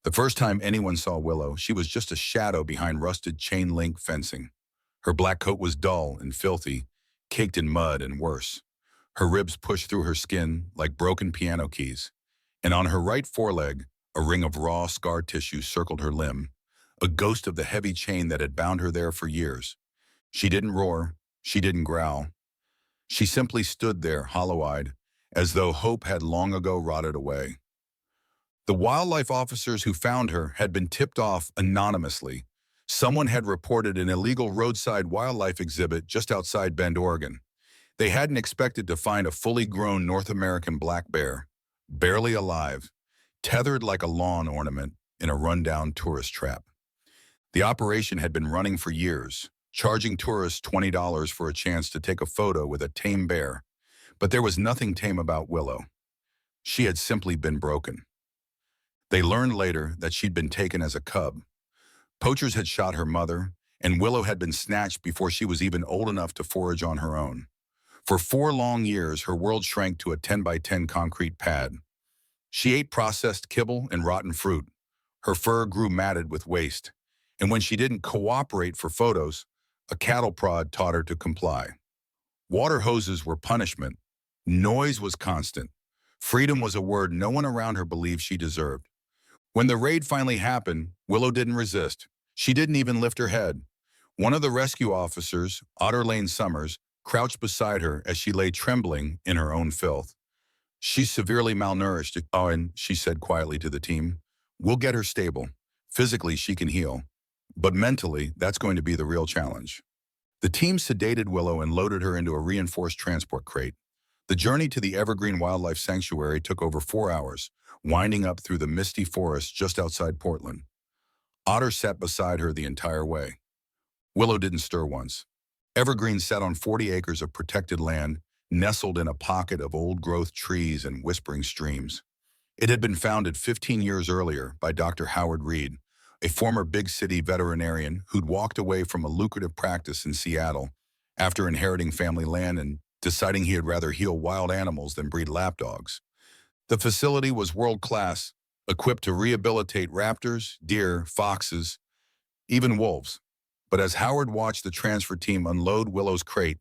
The first time anyone saw Willow, she was just a shadow behind rusted chain-link fencing. Her black coat was dull and filthy, caked in mud and worse. Her ribs pushed through her skin like broken piano keys, and on her right foreleg, a ring of raw scar tissue circled her limb, a ghost of the heavy chain that had bound her there for years. She didn't roar, she didn't growl. She simply stood there, hollow-eyed, as though hope had long ago rotted away. The wildlife officers who found her had been tipped off anonymously. Someone had reported an illegal roadside wildlife exhibit just outside Bend, Oregon. They hadn't expected to find a fully grown North American black bear, barely alive, tethered like a lawn ornament in a rundown tourist trap. The operation had been running for years, charging tourists $20 for a chance to take a photo with a tame bear. But there was nothing tame about Willow. She had simply been broken. They learned later that she'd been taken as a cub. Poachers had shot her mother, and Willow had been snatched before she was even old enough to forage on her own. For 4 long years, her world shrank to a 10 by 10 concrete pad. She ate processed kibble and rotten fruit. Her fur grew matted with waste, and when she didn't cooperate for photos, a cattle prod taught her to comply. Water hoses were punishment. Noise was constant. Freedom was a word no one around her believed she deserved. When the raid finally happened, Willow didn't resist. She didn't even lift her head. One of the rescue officers, Otter Lane Summers, crouched beside her as she lay trembling in her own filth. "She's severely malnourished, and," she said quietly to the team. "We'll get her stable. Physically, she can heal. But mentally, that's going to be the real challenge." The team sedated Willow and loaded her into a reinforced transport crate. The journey to the Evergreen Wildlife Sanctuary took over 4 hours, winding up through the misty forest just outside Portland. Otter sat beside her the entire way. Willow didn't stir once. Evergreen sat on 40 acres of protected land, nestled in a pocket of old-growth trees and whispering streams. It had been founded 15 years earlier by Dr. Howard Reed, a former big-city veterinarian who'd walked away from a lucrative practice in Seattle after inheriting family land and deciding he'd rather heal wild animals than breed lapdogs. The facility was world-class, equipped to rehabilitate raptors, deer, foxes, even wolves. But as Howard watched the transfer team unload Willow's crate,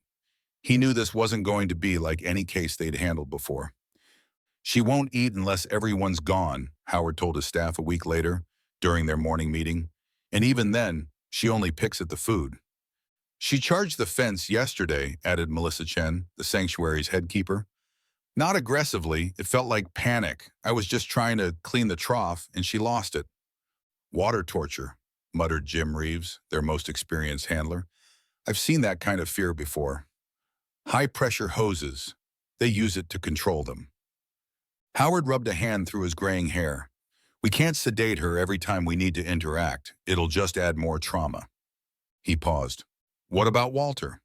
he knew this wasn't going to be like any case they'd handled before. "She won't eat unless everyone's gone," Howard told his staff a week later during their morning meeting. "And even then, she only picks at the food." "She charged the fence yesterday," added Melissa Chen, the sanctuary's head keeper. "Not aggressively, it felt like panic. I was just trying to clean the trough, and she lost it." "Water torture," muttered Jim Reeves, their most experienced handler. "I've seen that kind of fear before. High-pressure hoses. They use it to control them." Howard rubbed a hand through his graying hair. "We can't sedate her every time we need to interact. It'll just add more trauma." He paused. "What about Walter?"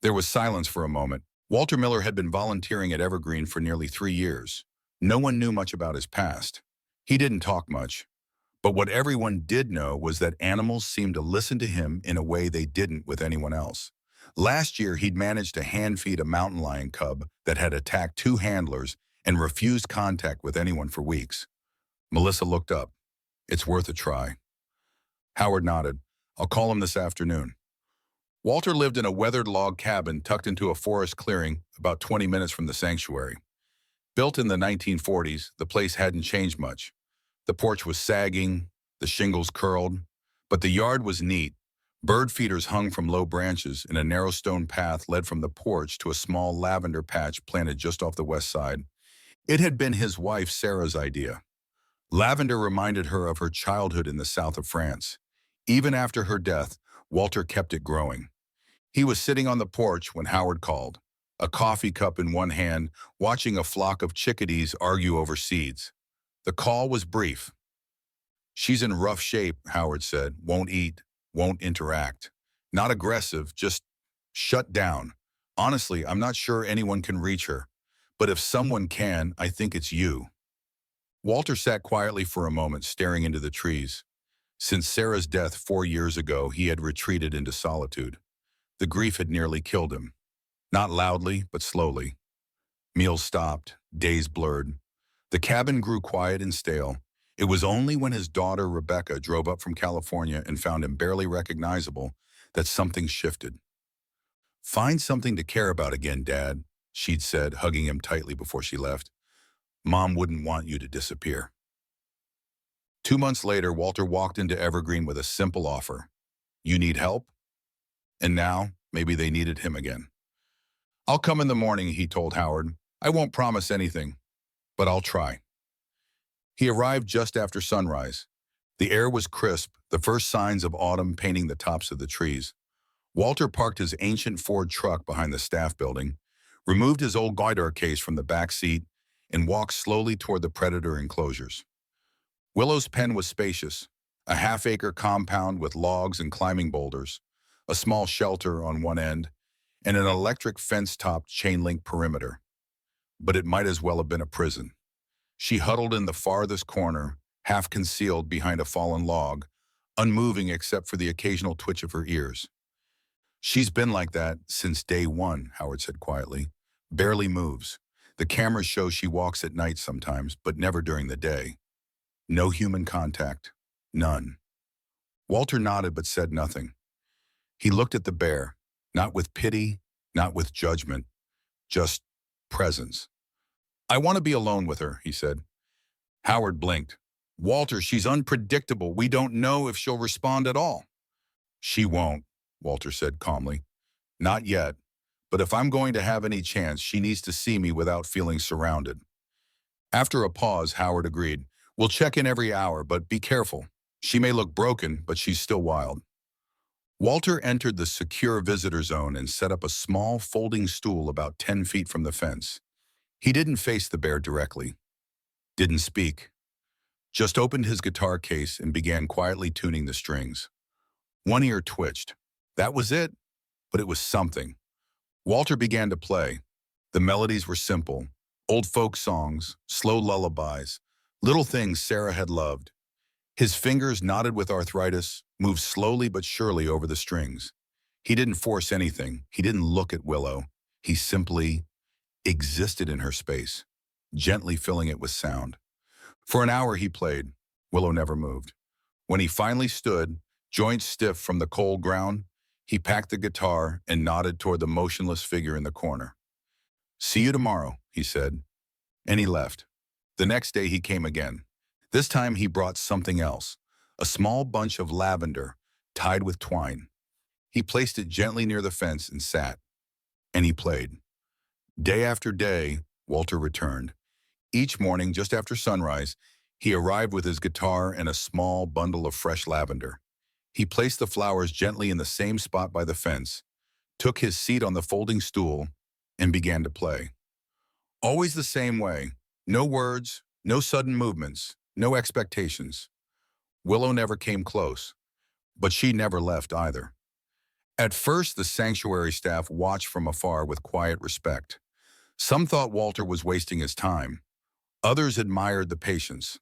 There was silence for a moment. Walter Miller had been volunteering at Evergreen for nearly 3 years. No one knew much about his past. He didn't talk much. But what everyone did know was that animals seemed to listen to him in a way they didn't with anyone else. Last year, he'd managed to hand-feed a mountain lion cub that had attacked 2 handlers and refused contact with anyone for weeks. Melissa looked up. "It's worth a try." Howard nodded. "I'll call him this afternoon." Walter lived in a weathered log cabin tucked into a forest clearing about 20 minutes from the sanctuary. Built in the 1940s, the place hadn't changed much. The porch was sagging, the shingles curled, but the yard was neat. Bird feeders hung from low branches, and a narrow stone path led from the porch to a small lavender patch planted just off the west side. It had been his wife Sarah's idea. Lavender reminded her of her childhood in the south of France. Even after her death, Walter kept it growing. He was sitting on the porch when Howard called, a coffee cup in one hand, watching a flock of chickadees argue over seeds. The call was brief. "She's in rough shape," Howard said. "Won't eat, won't interact. Not aggressive, just shut down. Honestly, I'm not sure anyone can reach her. But if someone can, I think it's you." Walter sat quietly for a moment, staring into the trees. Since Sarah's death 4 years ago, he had retreated into solitude. The grief had nearly killed him. Not loudly, but slowly. Meals stopped, days blurred. The cabin grew quiet and stale. It was only when his daughter, Rebecca, drove up from California and found him barely recognizable that something shifted. "Find something to care about again, Dad," she'd said, hugging him tightly before she left. "Mom wouldn't want you to disappear." 2 months later, Walter walked into Evergreen with a simple offer. "You need help?" And now, maybe they needed him again. "I'll come in the morning," he told Howard. "I won't promise anything, but I'll try." He arrived just after sunrise. The air was crisp, the first signs of autumn painting the tops of the trees. Walter parked his ancient Ford truck behind the staff building, removed his old guitar case from the back seat, and walked slowly toward the predator enclosures. Willow's pen was spacious, a half-acre compound with logs and climbing boulders, a small shelter on one end, and an electric fence-topped chain-link perimeter. But it might as well have been a prison. She huddled in the farthest corner, half concealed behind a fallen log, unmoving except for the occasional twitch of her ears. "She's been like that since day one," Howard said quietly. "Barely moves. The cameras show she walks at night sometimes, but never during the day. No human contact. None." Walter nodded but said nothing. He looked at the bear, not with pity, not with judgment, just presence. "I want to be alone with her," he said. Howard blinked. "Walter, she's unpredictable. We don't know if she'll respond at all." "She won't," Walter said calmly. "Not yet. But if I'm going to have any chance, she needs to see me without feeling surrounded." After a pause, Howard agreed. "We'll check in every hour, but be careful. She may look broken, but she's still wild." Walter entered the secure visitor zone and set up a small folding stool about 10 feet from the fence. He didn't face the bear directly, didn't speak, just opened his guitar case and began quietly tuning the strings. One ear twitched. That was it, but it was something. Walter began to play. The melodies were simple, old folk songs, slow lullabies, little things Sarah had loved. His fingers, knotted with arthritis, moved slowly but surely over the strings. He didn't force anything. He didn't look at Willow. He simply existed in her space, gently filling it with sound. For an hour he played. Willow never moved. When he finally stood, joints stiff from the cold ground, he packed the guitar and nodded toward the motionless figure in the corner. "See you tomorrow," he said, and he left. The next day he came again. This time he brought something else, a small bunch of lavender tied with twine. He placed it gently near the fence and sat, and he played. Day after day, Walter returned. Each morning, just after sunrise, he arrived with his guitar and a small bundle of fresh lavender. He placed the flowers gently in the same spot by the fence, took his seat on the folding stool, and began to play. Always the same way. No words, no sudden movements, no expectations. Willow never came close, but she never left either. At first, the sanctuary staff watched from afar with quiet respect. Some thought Walter was wasting his time. Others admired the patience.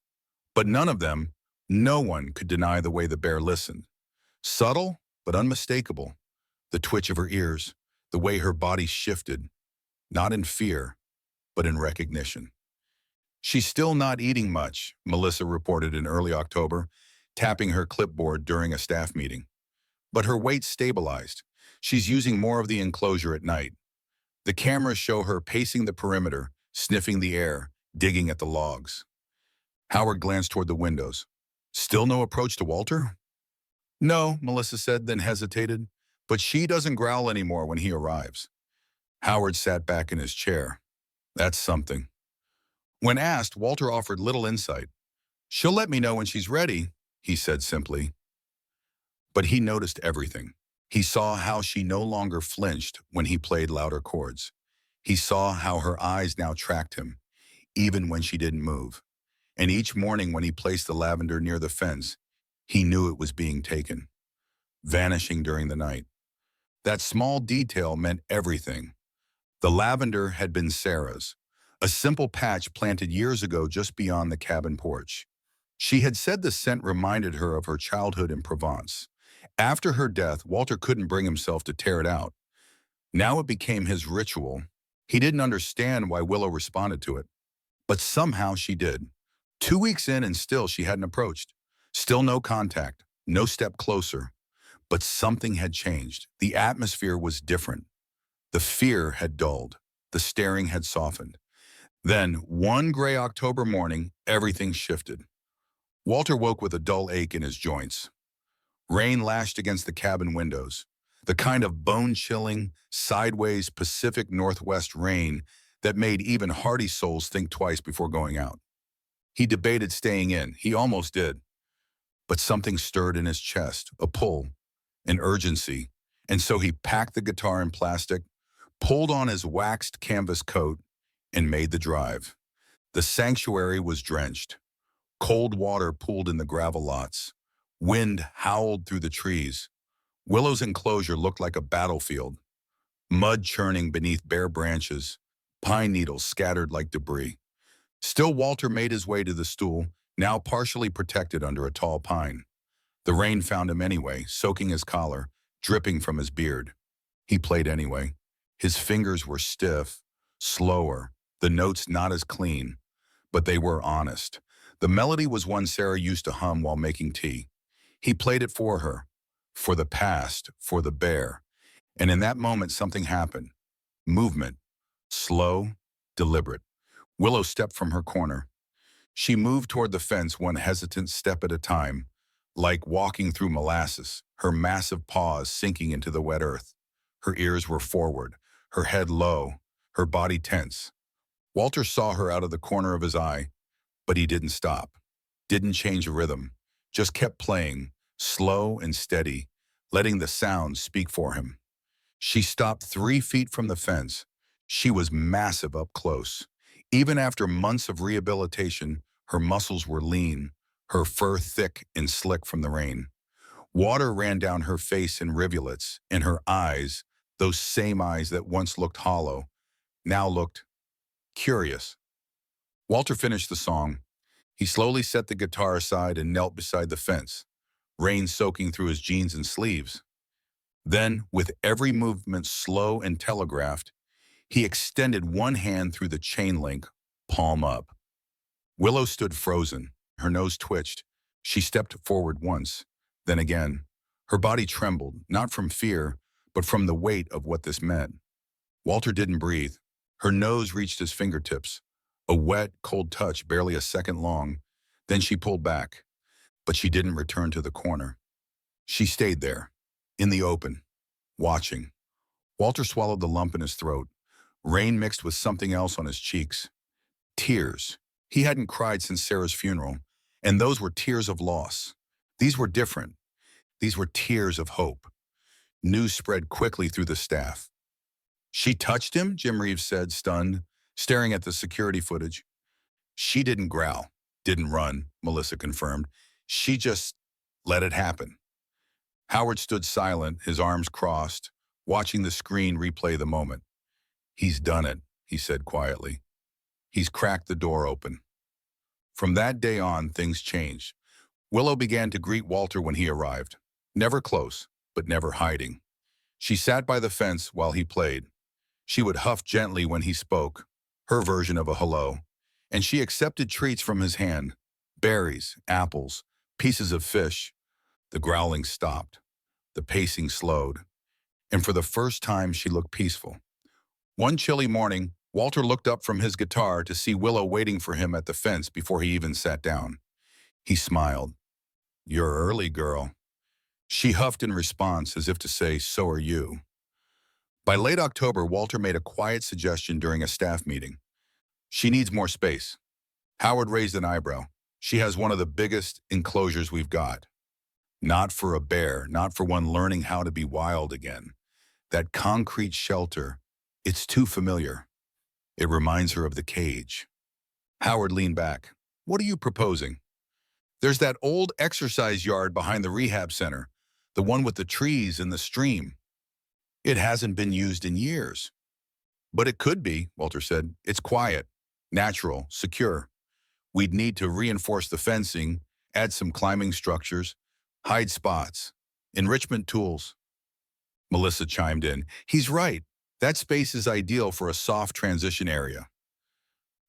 But none of them, no one could deny the way the bear listened. Subtle, but unmistakable. The twitch of her ears, the way her body shifted, not in fear, but in recognition. "She's still not eating much," Melissa reported in early October, tapping her clipboard during a staff meeting. "But her weight stabilized. She's using more of the enclosure at night. The cameras show her pacing the perimeter, sniffing the air, digging at the logs." Howard glanced toward the windows. "Still no approach to Walter?" "No," Melissa said, then hesitated. "But she doesn't growl anymore when he arrives." Howard sat back in his chair. That's something. When asked, Walter offered little insight. "She'll let me know when she's ready," he said simply. But he noticed everything. He saw how she no longer flinched when he played louder chords. He saw how her eyes now tracked him, even when she didn't move. And each morning when he placed the lavender near the fence, he knew it was being taken, vanishing during the night. That small detail meant everything. The lavender had been Sarah's, a simple patch planted years ago just beyond the cabin porch. She had said the scent reminded her of her childhood in Provence. After her death, Walter couldn't bring himself to tear it out. Now it became his ritual. He didn't understand why Willow responded to it, but somehow she did. 2 weeks in and still she hadn't approached. Still no contact, no step closer. But something had changed. The atmosphere was different. The fear had dulled. The staring had softened. Then, one gray October morning, everything shifted. Walter woke with a dull ache in his joints. Rain lashed against the cabin windows. The kind of bone-chilling, sideways Pacific Northwest rain that made even hardy souls think twice before going out. He debated staying in. He almost did. But something stirred in his chest, a pull, an urgency. And so he packed the guitar in plastic, pulled on his waxed canvas coat, and made the drive. The sanctuary was drenched. Cold water pooled in the gravel lots. Wind howled through the trees. Willow's enclosure looked like a battlefield. Mud churning beneath bare branches. Pine needles scattered like debris. Still, Walter made his way to the stool, now partially protected under a tall pine. The rain found him anyway, soaking his collar, dripping from his beard. He played anyway. His fingers were stiff, slower, the notes not as clean, but they were honest. The melody was one Sarah used to hum while making tea. He played it for her, for the past, for the bear. And in that moment, something happened. Movement. Slow, deliberate. Willow stepped from her corner. She moved toward the fence one hesitant step at a time, like walking through molasses, her massive paws sinking into the wet earth. Her ears were forward, her head low, her body tense. Walter saw her out of the corner of his eye, but he didn't stop, didn't change the rhythm, just kept playing, slow and steady, letting the sounds speak for him. She stopped 3 feet from the fence. She was massive up close. Even after months of rehabilitation, her muscles were lean, her fur thick and slick from the rain. Water ran down her face in rivulets, and her eyes, those same eyes that once looked hollow, now looked curious. Walter finished the song. He slowly set the guitar aside and knelt beside the fence, rain soaking through his jeans and sleeves. Then, with every movement slow and telegraphed, he extended one hand through the chain link, palm up. Willow stood frozen. Her nose twitched. She stepped forward once, then again. Her body trembled, not from fear, but from the weight of what this meant. Walter didn't breathe. Her nose reached his fingertips, a wet, cold touch barely a second long. Then she pulled back, but she didn't return to the corner. She stayed there, in the open, watching. Walter swallowed the lump in his throat. Rain mixed with something else on his cheeks. Tears. He hadn't cried since Sarah's funeral, and those were tears of loss. These were different. These were tears of hope. News spread quickly through the staff. "She touched him?" Jim Reeves said, stunned, staring at the security footage. "She didn't growl, didn't run," Melissa confirmed. "She just let it happen." Howard stood silent, his arms crossed, watching the screen replay the moment. "He's done it," he said quietly. "He's cracked the door open." From that day on, things changed. Willow began to greet Walter when he arrived. Never close, but never hiding. She sat by the fence while he played. She would huff gently when he spoke, her version of a hello, and she accepted treats from his hand, berries, apples, pieces of fish. The growling stopped. The pacing slowed. And for the first time, she looked peaceful. One chilly morning, Walter looked up from his guitar to see Willow waiting for him at the fence before he even sat down. He smiled. "You're early, girl." She huffed in response as if to say, "So are you." By late October, Walter made a quiet suggestion during a staff meeting. "She needs more space." Howard raised an eyebrow. "She has one of the biggest enclosures we've got. Not for a bear, not for one learning how to be wild again. That concrete shelter, it's too familiar. It reminds her of the cage." Howard leaned back. "What are you proposing?" "There's that old exercise yard behind the rehab center, the one with the trees and the stream. It hasn't been used in years." "But it could be," Walter said. "It's quiet, natural, secure. We'd need to reinforce the fencing, add some climbing structures, hide spots, enrichment tools." Melissa chimed in. "He's right. That space is ideal for a soft transition area."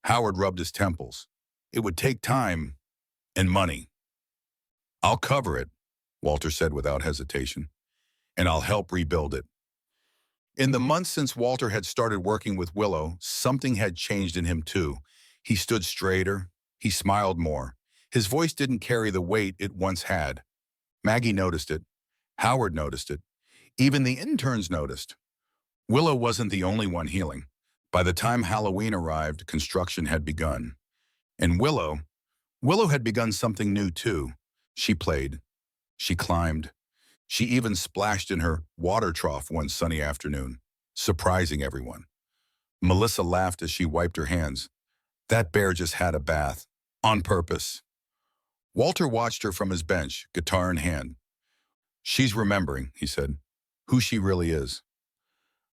Howard rubbed his temples. It would take time and money. I'll cover it, Walter said without hesitation, and I'll help rebuild it. In the months since Walter had started working with Willow, something had changed in him too. He stood straighter. He smiled more. His voice didn't carry the weight it once had. Maggie noticed it. Howard noticed it. Even the interns noticed. Willow wasn't the only one healing. By the time Halloween arrived, construction had begun. And Willow had begun something new too. She played. She climbed. She even splashed in her water trough one sunny afternoon, surprising everyone. Melissa laughed as she wiped her hands. That bear just had a bath. On purpose. Walter watched her from his bench, guitar in hand. She's remembering, he said, who she really is.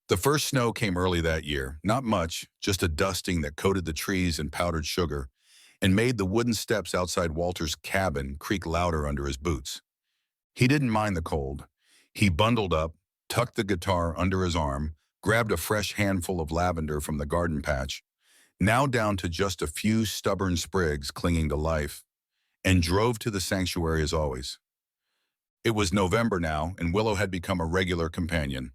The first snow came early that year, not much, just a dusting that coated the trees in powdered sugar and made the wooden steps outside Walter's cabin creak louder under his boots. He didn't mind the cold. He bundled up, tucked the guitar under his arm, grabbed a fresh handful of lavender from the garden patch, now down to just a few stubborn sprigs clinging to life, and drove to the sanctuary as always. It was November now, and Willow had become a regular companion.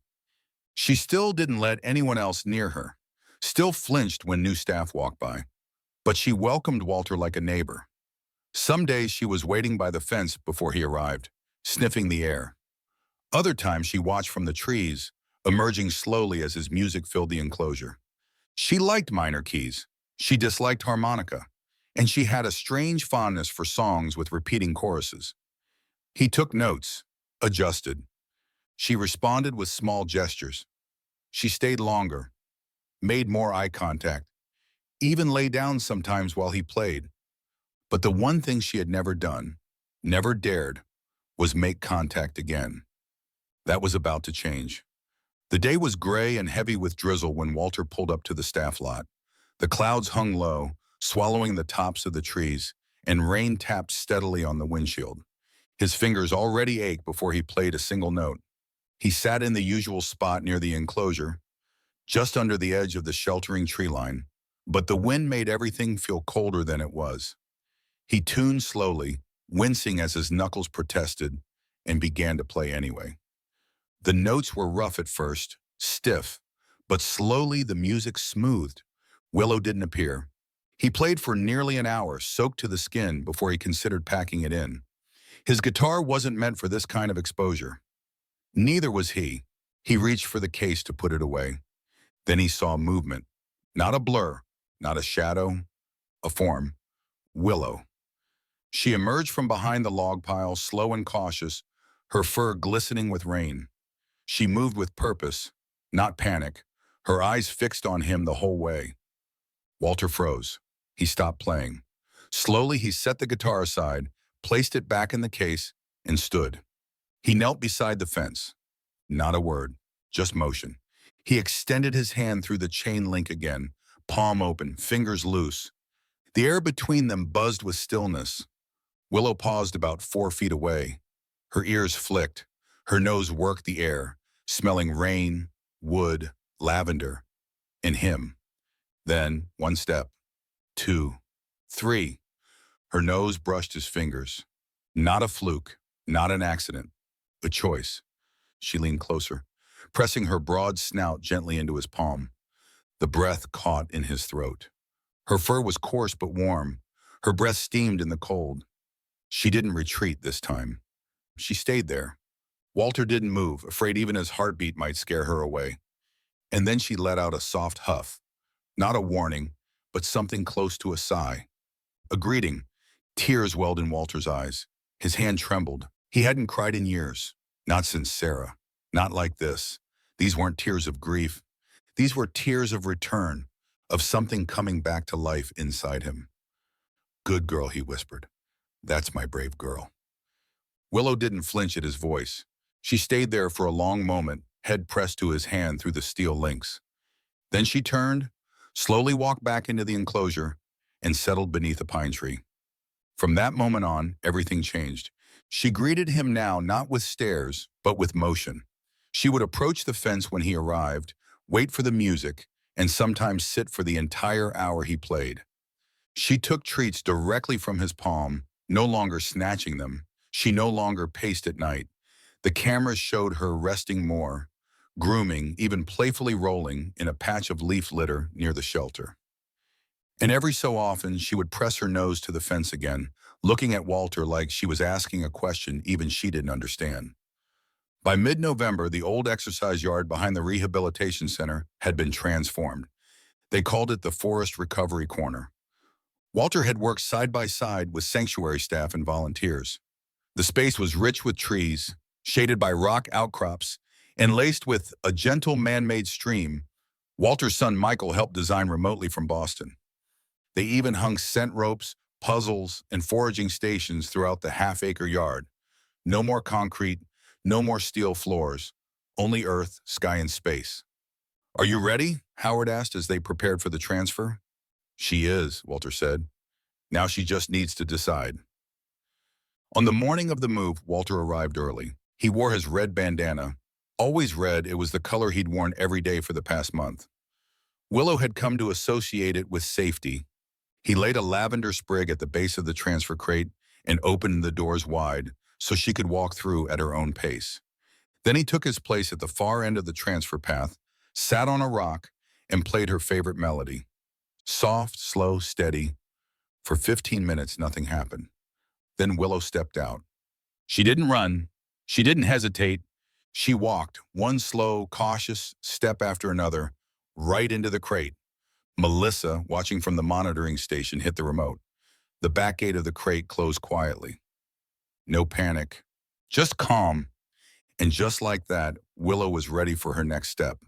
She still didn't let anyone else near her, still flinched when new staff walked by, but she welcomed Walter like a neighbor. Some days she was waiting by the fence before he arrived, sniffing the air. Other times she watched from the trees, emerging slowly as his music filled the enclosure. She liked minor keys. She disliked harmonica, and she had a strange fondness for songs with repeating choruses. He took notes, adjusted. She responded with small gestures. She stayed longer, made more eye contact, even lay down sometimes while he played. But the one thing she had never done, never dared, was make contact again. That was about to change. The day was gray and heavy with drizzle when Walter pulled up to the staff lot. The clouds hung low, swallowing the tops of the trees, and rain tapped steadily on the windshield. His fingers already ached before he played a single note. He sat in the usual spot near the enclosure, just under the edge of the sheltering tree line, but the wind made everything feel colder than it was. He tuned slowly, wincing as his knuckles protested, and began to play anyway. The notes were rough at first, stiff, but slowly the music smoothed. Willow didn't appear. He played for nearly an hour, soaked to the skin, before he considered packing it in. His guitar wasn't meant for this kind of exposure. Neither was he. He reached for the case to put it away. Then he saw movement. Not a blur, not a shadow, a form. Willow. She emerged from behind the log pile, slow and cautious, her fur glistening with rain. She moved with purpose, not panic, her eyes fixed on him the whole way. Walter froze. He stopped playing. Slowly, he set the guitar aside, placed it back in the case, and stood. He knelt beside the fence. Not a word, just motion. He extended his hand through the chain link again, palm open, fingers loose. The air between them buzzed with stillness. Willow paused about 4 feet away. Her ears flicked. Her nose worked the air, smelling rain, wood, lavender, and him. Then, 1 step, 2, 3. Her nose brushed his fingers. Not a fluke, not an accident, a choice. She leaned closer, pressing her broad snout gently into his palm. The breath caught in his throat. Her fur was coarse but warm. Her breath steamed in the cold. She didn't retreat this time. She stayed there. Walter didn't move, afraid even his heartbeat might scare her away. And then she let out a soft huff. Not a warning, but something close to a sigh. A greeting. Tears welled in Walter's eyes. His hand trembled. He hadn't cried in years. Not since Sarah. Not like this. These weren't tears of grief. These were tears of return, of something coming back to life inside him. Good girl, he whispered. That's my brave girl. Willow didn't flinch at his voice. She stayed there for a long moment, head pressed to his hand through the steel links. Then she turned, slowly walked back into the enclosure, and settled beneath a pine tree. From that moment on, everything changed. She greeted him now not with stares, but with motion. She would approach the fence when he arrived, wait for the music, and sometimes sit for the entire hour he played. She took treats directly from his palm, no longer snatching them. She no longer paced at night. The cameras showed her resting more, grooming, even playfully rolling in a patch of leaf litter near the shelter. And every so often, she would press her nose to the fence again, looking at Walter like she was asking a question even she didn't understand. By mid-November, the old exercise yard behind the rehabilitation center had been transformed. They called it the Forest Recovery Corner. Walter had worked side by side with sanctuary staff and volunteers. The space was rich with trees, shaded by rock outcrops, and laced with a gentle man-made stream Walter's son Michael helped design remotely from Boston. They even hung scent ropes, puzzles, and foraging stations throughout the half-acre yard. No more concrete, no more steel floors, only earth, sky, and space. "Are you ready?" Howard asked as they prepared for the transfer. "She is," Walter said. "Now she just needs to decide." On the morning of the move, Walter arrived early. He wore his red bandana. Always red, it was the color he'd worn every day for the past month. Willow had come to associate it with safety. He laid a lavender sprig at the base of the transfer crate and opened the doors wide so she could walk through at her own pace. Then he took his place at the far end of the transfer path, sat on a rock, and played her favorite melody. Soft, slow, steady. For 15 minutes, nothing happened. Then Willow stepped out. She didn't run. She didn't hesitate. She walked, one slow, cautious step after another, right into the crate. Melissa, watching from the monitoring station, hit the remote. The back gate of the crate closed quietly. No panic, just calm. And just like that, Willow was ready for her next step.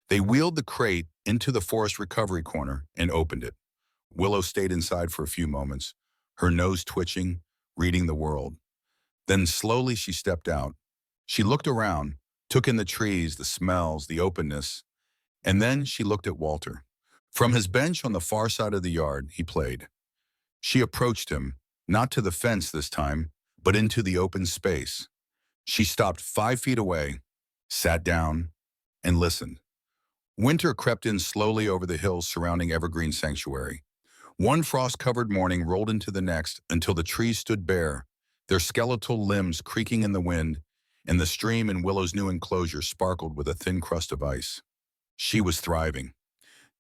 They wheeled the crate into the forest recovery corner and opened it. Willow stayed inside for a few moments, her nose twitching, reading the world. Then slowly she stepped out. She looked around, took in the trees, the smells, the openness, and then she looked at Walter. From his bench on the far side of the yard, he played. She approached him, not to the fence this time, but into the open space. She stopped 5 feet away, sat down, and listened. Winter crept in slowly over the hills surrounding Evergreen Sanctuary. One frost-covered morning rolled into the next until the trees stood bare, their skeletal limbs creaking in the wind, and the stream in Willow's new enclosure sparkled with a thin crust of ice. She was thriving.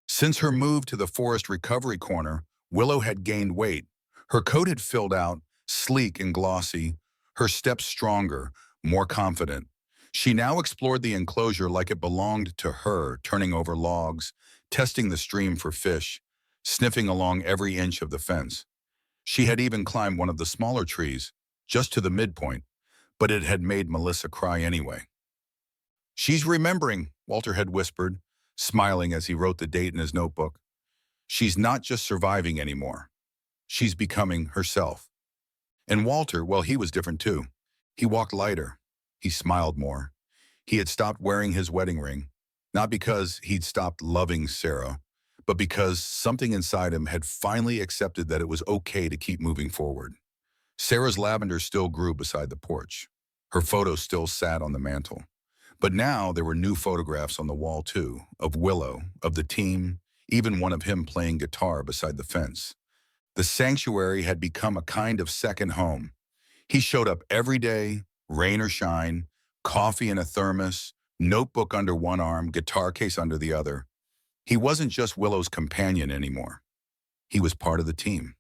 Since her move to the forest recovery corner, Willow had gained weight. Her coat had filled out, sleek and glossy, her steps stronger, more confident. She now explored the enclosure like it belonged to her, turning over logs, testing the stream for fish, sniffing along every inch of the fence. She had even climbed one of the smaller trees, just to the midpoint, but it had made Melissa cry anyway. "She's remembering," Walter had whispered, smiling as he wrote the date in his notebook. "She's not just surviving anymore. She's becoming herself." And Walter, well, he was different too. He walked lighter. He smiled more. He had stopped wearing his wedding ring, not because he'd stopped loving Sarah, but because something inside him had finally accepted that it was okay to keep moving forward. Sarah's lavender still grew beside the porch. Her photo still sat on the mantel. But now there were new photographs on the wall too, of Willow, of the team, even one of him playing guitar beside the fence. The sanctuary had become a kind of second home. He showed up every day, rain or shine, coffee in a thermos, notebook under one arm, guitar case under the other. He wasn't just Willow's companion anymore. He was part of the team.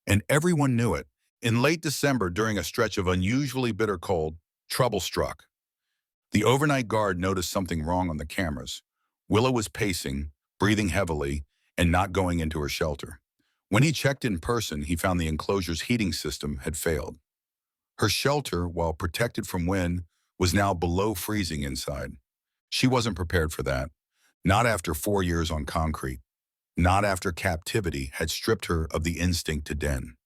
And everyone knew it. In late December, during a stretch of unusually bitter cold, trouble struck. The overnight guard noticed something wrong on the cameras. Willow was pacing, breathing heavily, and not going into her shelter. When he checked in person, he found the enclosure's heating system had failed. Her shelter, while protected from wind, was now below freezing inside. She wasn't prepared for that. Not after 4 years on concrete. Not after captivity had stripped her of the instinct to den.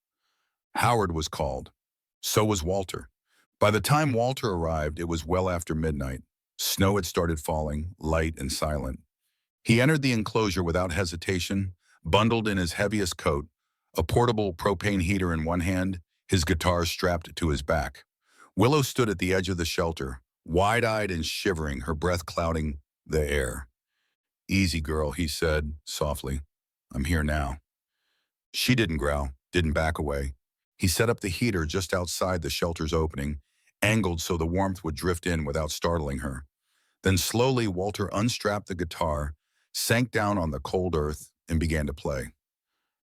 Howard was called. So was Walter. By the time Walter arrived, it was well after midnight. Snow had started falling, light and silent. He entered the enclosure without hesitation, bundled in his heaviest coat, a portable propane heater in one hand, his guitar strapped to his back. Willow stood at the edge of the shelter, wide-eyed and shivering, her breath clouding the air. "Easy, girl," he said softly. "I'm here now." She didn't growl, didn't back away. He set up the heater just outside the shelter's opening, angled so the warmth would drift in without startling her. Then slowly, Walter unstrapped the guitar, sank down on the cold earth, and began to play.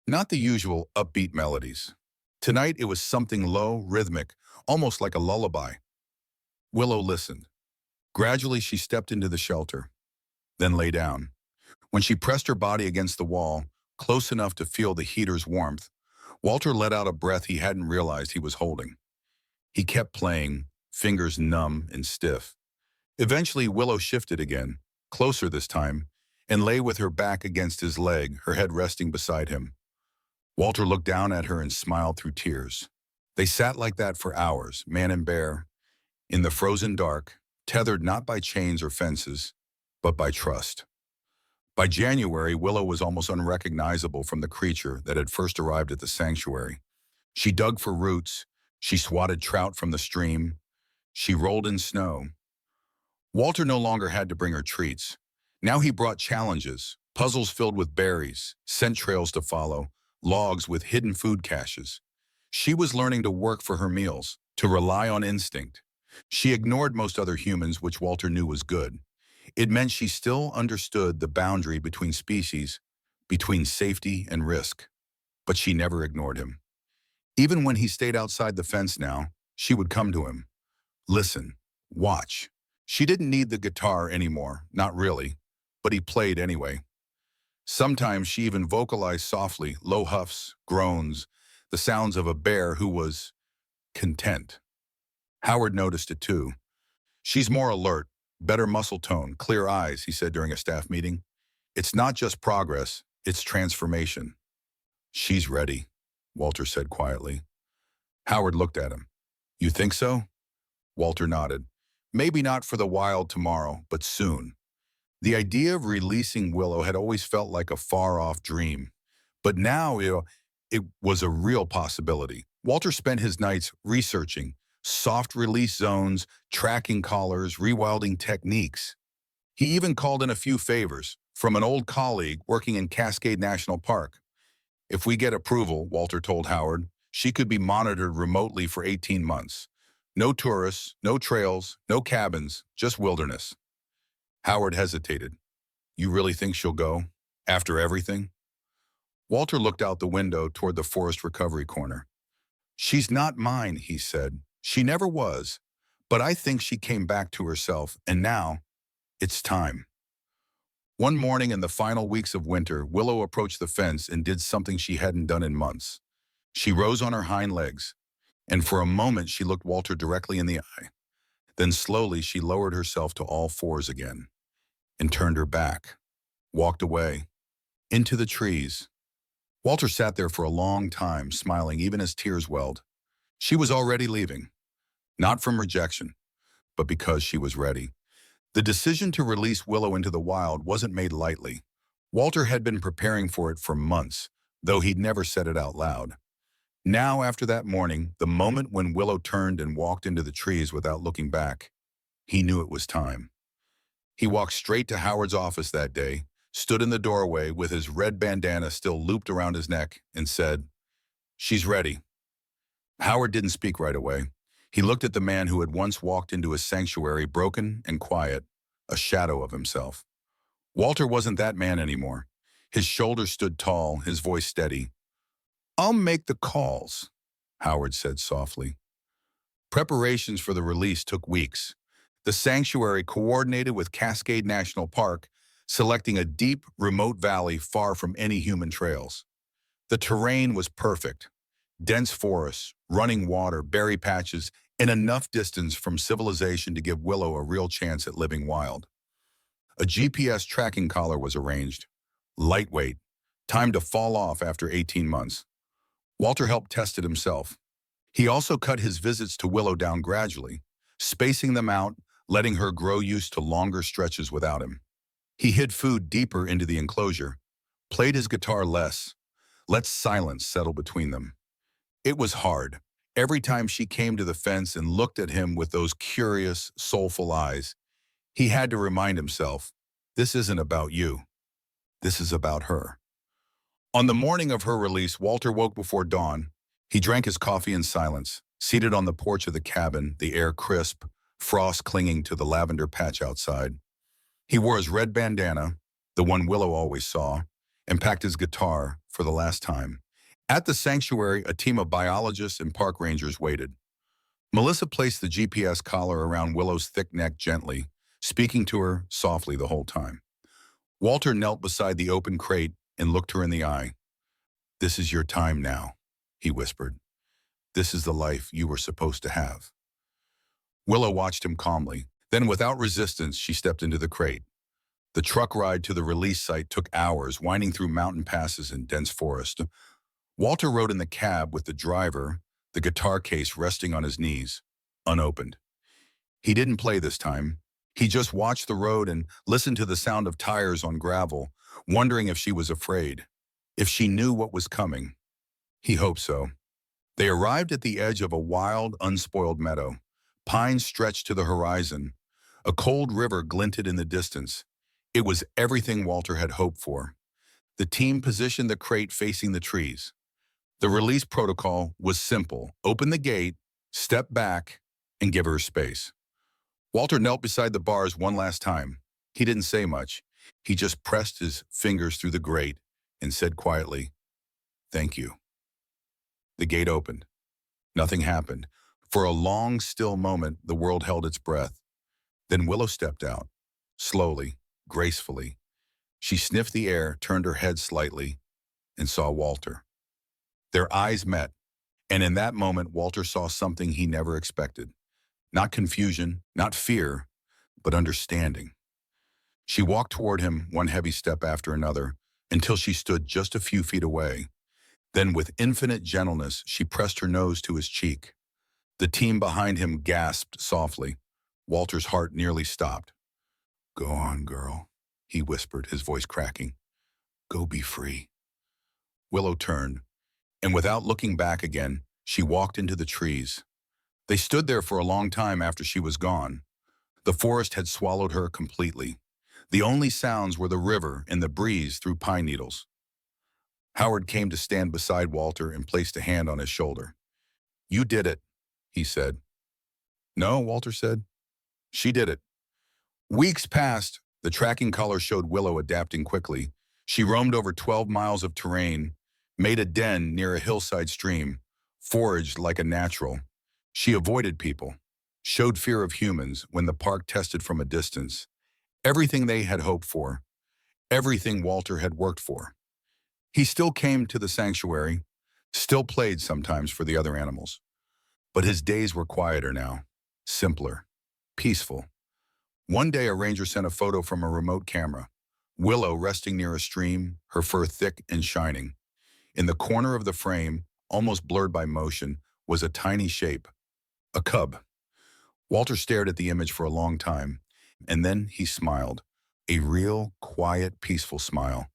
Not the usual upbeat melodies. Tonight it was something low, rhythmic, almost like a lullaby. Willow listened. Gradually she stepped into the shelter, then lay down. When she pressed her body against the wall, close enough to feel the heater's warmth, Walter let out a breath he hadn't realized he was holding. He kept playing, fingers numb and stiff. Eventually Willow shifted again, closer this time, and lay with her back against his leg, her head resting beside him. Walter looked down at her and smiled through tears. They sat like that for hours, man and bear, in the frozen dark, tethered not by chains or fences, but by trust. By January, Willow was almost unrecognizable from the creature that had first arrived at the sanctuary. She dug for roots, she swatted trout from the stream, she rolled in snow. Walter no longer had to bring her treats. Now he brought challenges, puzzles filled with berries, scent trails to follow, logs with hidden food caches. She was learning to work for her meals, to rely on instinct. She ignored most other humans, which Walter knew was good. It meant she still understood the boundary between species, between safety and risk. But she never ignored him. Even when he stayed outside the fence now, she would come to him. Listen, watch. She didn't need the guitar anymore, not really, but he played anyway. Sometimes she even vocalized softly, low huffs, groans, the sounds of a bear who was content. Howard noticed it too. She's more alert, better muscle tone, clear eyes, he said during a staff meeting. It's not just progress, it's transformation. She's ready, Walter said quietly. Howard looked at him. You think so? Walter nodded. Maybe not for the wild tomorrow, but soon. The idea of releasing Willow had always felt like a far-off dream. But now it was a real possibility. Walter spent his nights researching soft release zones, tracking collars, rewilding techniques. He even called in a few favors from an old colleague working in Cascade National Park. If we get approval, Walter told Howard, she could be monitored remotely for 18 months. No tourists, no trails, no cabins, just wilderness. Howard hesitated. You really think she'll go? After everything? Walter looked out the window toward the forest recovery corner. She's not mine, he said. She never was. But I think she came back to herself, and now, it's time. One morning in the final weeks of winter, Willow approached the fence and did something she hadn't done in months. She rose on her hind legs, and for a moment she looked Walter directly in the eye. Then slowly she lowered herself to all fours again and turned her back, walked away, into the trees. Walter sat there for a long time, smiling even as tears welled. She was already leaving, not from rejection, but because she was ready. The decision to release Willow into the wild wasn't made lightly. Walter had been preparing for it for months, though he'd never said it out loud. Now, after that morning, the moment when Willow turned and walked into the trees without looking back, he knew it was time. He walked straight to Howard's office that day, stood in the doorway with his red bandana still looped around his neck, and said, "She's ready." Howard didn't speak right away. He looked at the man who had once walked into his sanctuary broken and quiet, a shadow of himself. Walter wasn't that man anymore. His shoulders stood tall, his voice steady. "I'll make the calls," Howard said softly. Preparations for the release took weeks. The sanctuary coordinated with Cascade National Park, selecting a deep, remote valley far from any human trails. The terrain was perfect. Dense forests, running water, berry patches, and enough distance from civilization to give Willow a real chance at living wild. A GPS tracking collar was arranged. Lightweight, timed to fall off after 18 months. Walter helped test it himself. He also cut his visits to Willow down gradually, spacing them out, letting her grow used to longer stretches without him. He hid food deeper into the enclosure, played his guitar less, let silence settle between them. It was hard. Every time she came to the fence and looked at him with those curious, soulful eyes, he had to remind himself, this isn't about you. This is about her. On the morning of her release, Walter woke before dawn. He drank his coffee in silence, seated on the porch of the cabin, the air crisp, frost clinging to the lavender patch outside. He wore his red bandana, the one Willow always saw, and packed his guitar for the last time. At the sanctuary, a team of biologists and park rangers waited. Melissa placed the GPS collar around Willow's thick neck gently, speaking to her softly the whole time. Walter knelt beside the open crate and looked her in the eye. "This is your time now," he whispered. "This is the life you were supposed to have." Willow watched him calmly. Then, without resistance, she stepped into the crate. The truck ride to the release site took hours, winding through mountain passes and dense forest. Walter rode in the cab with the driver, the guitar case resting on his knees, unopened. He didn't play this time. He just watched the road and listened to the sound of tires on gravel, wondering if she was afraid, if she knew what was coming. He hoped so. They arrived at the edge of a wild, unspoiled meadow. Pines stretched to the horizon. A cold river glinted in the distance. It was everything Walter had hoped for. The team positioned the crate facing the trees. The release protocol was simple. Open the gate, step back, and give her space. Walter knelt beside the bars one last time. He didn't say much. He just pressed his fingers through the grate and said quietly, "Thank you." The gate opened. Nothing happened. For a long, still moment, the world held its breath. Then Willow stepped out, slowly, gracefully. She sniffed the air, turned her head slightly, and saw Walter. Their eyes met, and in that moment, Walter saw something he never expected. Not confusion, not fear, but understanding. She walked toward him, one heavy step after another, until she stood just a few feet away. Then, with infinite gentleness, she pressed her nose to his cheek. The team behind him gasped softly. Walter's heart nearly stopped. "Go on, girl," he whispered, his voice cracking. "Go be free." Willow turned, and without looking back again, she walked into the trees. They stood there for a long time after she was gone. The forest had swallowed her completely. The only sounds were the river and the breeze through pine needles. Howard came to stand beside Walter and placed a hand on his shoulder. "You did it," he said. "No," Walter said. "She did it." Weeks passed. The tracking collar showed Willow adapting quickly. She roamed over 12 miles of terrain, made a den near a hillside stream, foraged like a natural. She avoided people, showed fear of humans when the park tested from a distance. Everything they had hoped for, everything Walter had worked for. He still came to the sanctuary, still played sometimes for the other animals. But his days were quieter now, simpler, peaceful. One day a ranger sent a photo from a remote camera. Willow resting near a stream, her fur thick and shining. In the corner of the frame, almost blurred by motion, was a tiny shape. A cub. Walter stared at the image for a long time, and then he smiled. A real, quiet, peaceful smile.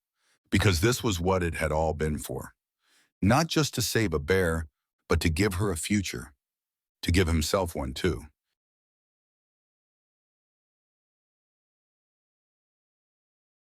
Because this was what it had all been for. Not just to save a bear, but to give her a future. To give himself one, too.